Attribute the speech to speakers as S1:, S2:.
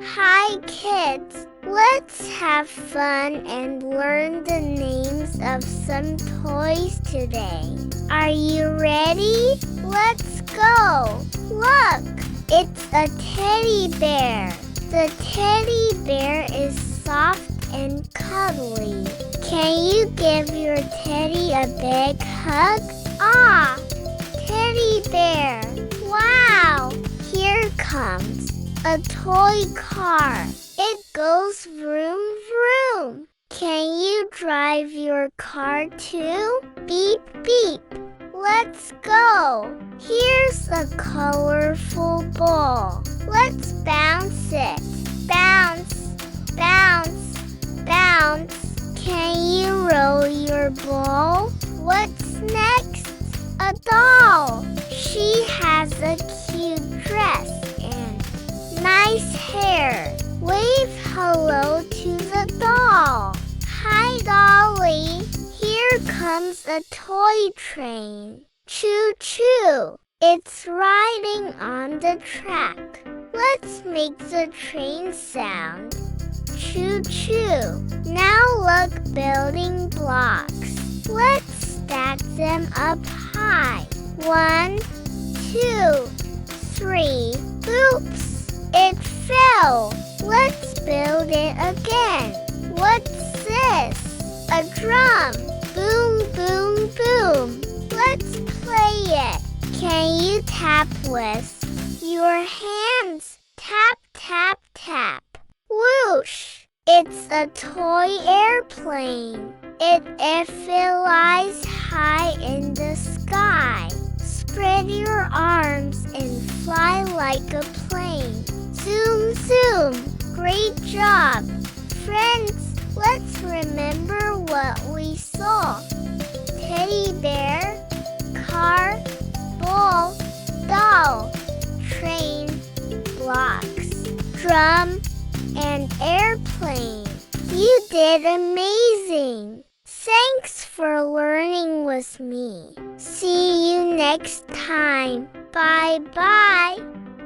S1: Hi kids, let's have fun and learn the names of some toys today. Are you ready? Let's go! Look, it's a teddy bear. The teddy bear is soft and cuddly. Can you give your teddy a big hug? Ah, teddy bear. Wow, here comes a toy car. It goes vroom vroom. Can you drive your car too? Beep beep. Let's go. Here's a colorful ball. Let's bounce it. Bounce, bounce, bounce. Can you roll your ball? What's next? A doll. She has a cute dress and nice hair. Wave hello to the doll. Hi, Dolly. Here comes a toy train. Choo-choo. It's riding on the track. Let's make the train sound. Choo-choo. Now look, building blocks. Let's stack them up high. 1, 2, 3. Oops, it fell. Let's build it again. What's this? A drum. Boom, boom, boom. Let's play it. Can you tap with your hands? Tap, tap, tap. Whoosh! It's a toy airplane. If it flies high in the sky, spread your arms and fly like a plane. Zoom, zoom. Great job. Friends, let's remember what we saw. Teddy bear, car, ball, doll, train, blocks, drum, and airplane. You did amazing. Thanks for learning with me. See you next time. Bye-bye.